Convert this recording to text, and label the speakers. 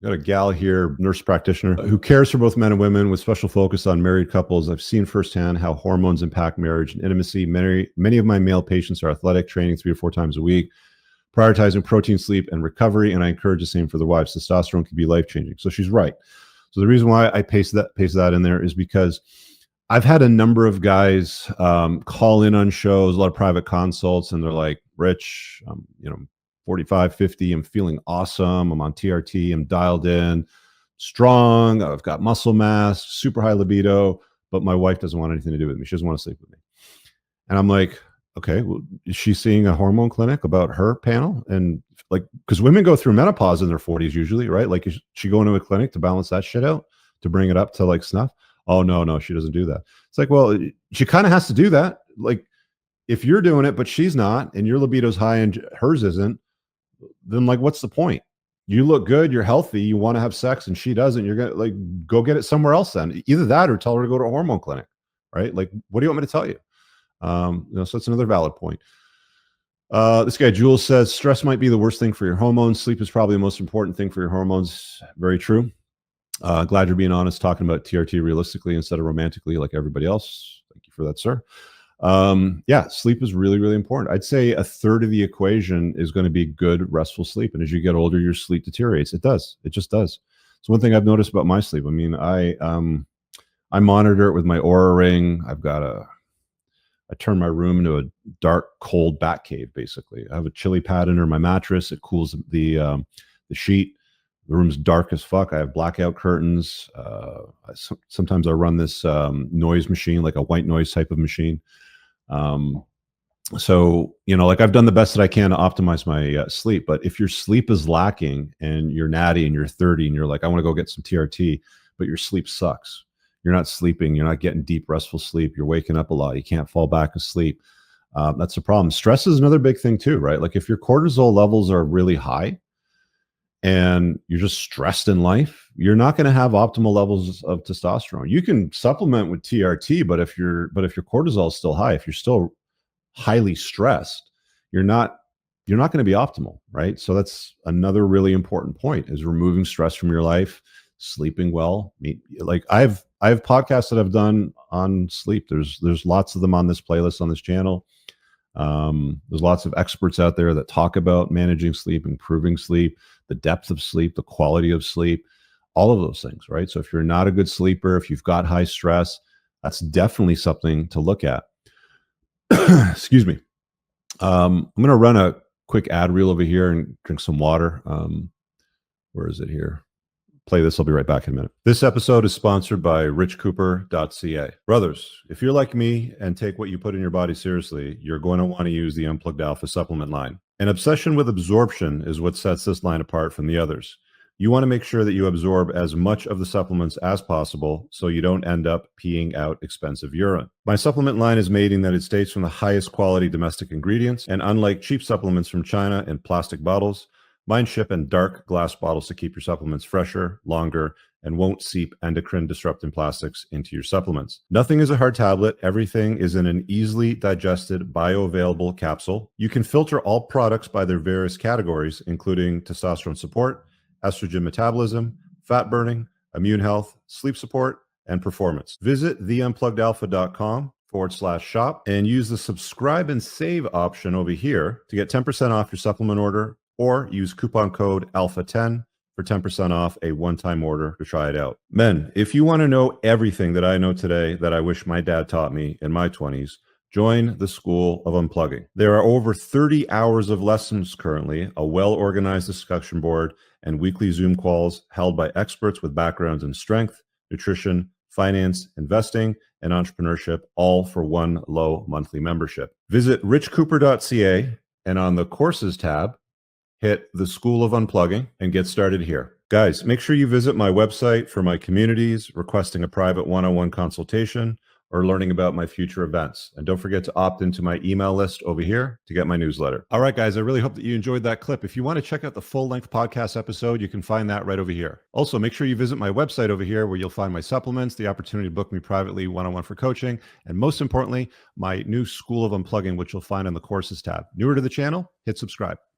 Speaker 1: Got a gal here, nurse practitioner, who cares for both men and women with special focus on married couples. I've seen firsthand how hormones impact marriage and intimacy. Many of my male patients are athletic, training 3 to 4 times a week, prioritizing protein, sleep, and recovery. And I encourage the same for their wives. Testosterone can be life-changing. So she's right. So the reason why I paste that in there is because I've had a number of guys call in on shows, a lot of private consults, and they're like, Rich, 45, 50, I'm feeling awesome. I'm on TRT, I'm dialed in, strong, I've got muscle mass, super high libido, but my wife doesn't want anything to do with me. She doesn't want to sleep with me. And I'm like, okay, well, is she seeing a hormone clinic about her panel? And like, because women go through menopause in their 40s usually, right? Like, is she going to a clinic to balance that shit out, to bring it up to like snuff? Oh, no, she doesn't do that. It's like, well, she kind of has to do that. Like, if you're doing it, but she's not, and your libido's high and hers isn't, then like, what's the point? You look good, you're healthy, you want to have sex, and she doesn't. You're gonna like go get it somewhere else then. Either that or tell her to go to a hormone clinic, right? Like, what do you want me to tell you? So that's another valid point. This guy Jules says stress might be the worst thing for your hormones. Sleep is probably the most important thing for your hormones. Very true. Glad you're being honest, talking about TRT realistically instead of romantically like everybody else. Thank you for that, sir. Yeah, sleep is really, really important. I'd say a third of the equation is going to be good, restful sleep. And as you get older, your sleep deteriorates. It does. It just does. So one thing I've noticed about my sleep, I mean, I monitor it with my Aura ring. I turn my room into a dark, cold bat cave, basically. I have a chili pad under my mattress. It cools the sheet. The room's dark as fuck. I have blackout curtains. Sometimes I run this noise machine, like a white noise type of machine. So, like I've done the best that I can to optimize my sleep. But if your sleep is lacking and you're natty and you're 30 and you're like, I want to go get some TRT, but your sleep sucks. You're not sleeping. You're not getting deep, restful sleep. You're waking up a lot. You can't fall back asleep. That's a problem. Stress is another big thing too, right? Like if your cortisol levels are really high and you're just stressed in life, you're not going to have optimal levels of testosterone. You can supplement with TRT, but if your cortisol is still high, if you're still highly stressed, you're not going to be optimal, right? So that's another really important point, is removing stress from your life, sleeping well. Like I have podcasts that I've done on sleep. There's lots of them on this playlist on this channel. There's lots of experts out there that talk about managing sleep, improving sleep, the depth of sleep, the quality of sleep, all of those things, right? So if you're not a good sleeper, if you've got high stress, that's definitely something to look at. Excuse me. I'm going to run a quick ad reel over here and drink some water. Where is it here? Play this. I'll be right back in a minute. This episode is sponsored by RichCooper.ca. Brothers, if you're like me and take what you put in your body seriously, you're going to want to use the Unplugged Alpha supplement line. An obsession with absorption is what sets this line apart from the others. You want to make sure that you absorb as much of the supplements as possible so you don't end up peeing out expensive urine. My supplement line is made in the United States from the highest quality domestic ingredients, and unlike cheap supplements from China in plastic bottles, mine ship in dark glass bottles to keep your supplements fresher, longer, and won't seep endocrine disrupting plastics into your supplements. Nothing is a hard tablet. Everything is in an easily digested, bioavailable capsule. You can filter all products by their various categories, including testosterone support, estrogen metabolism, fat burning, immune health, sleep support, and performance. Visit theunpluggedalpha.com/shop and use the subscribe and save option over here to get 10% off your supplement order, or use coupon code ALPHA10 for 10% off a one-time order to try it out. Men, if you want to know everything that I know today that I wish my dad taught me in my 20s, join the School of Unplugging. There are over 30 hours of lessons currently, a well-organized discussion board, and weekly Zoom calls held by experts with backgrounds in strength, nutrition, finance, investing, and entrepreneurship, all for one low monthly membership. Visit RichCooper.ca and on the courses tab, hit the School of Unplugging and get started here. Guys, make sure you visit my website for my communities, requesting a private one-on-one consultation, or learning about my future events. And don't forget to opt into my email list over here to get my newsletter. All right, guys, I really hope that you enjoyed that clip. If you want to check out the full-length podcast episode, you can find that right over here. Also, make sure you visit my website over here where you'll find my supplements, the opportunity to book me privately one-on-one for coaching, and most importantly, my new School of Unplugging, which you'll find on the courses tab. Newer to the channel, hit subscribe.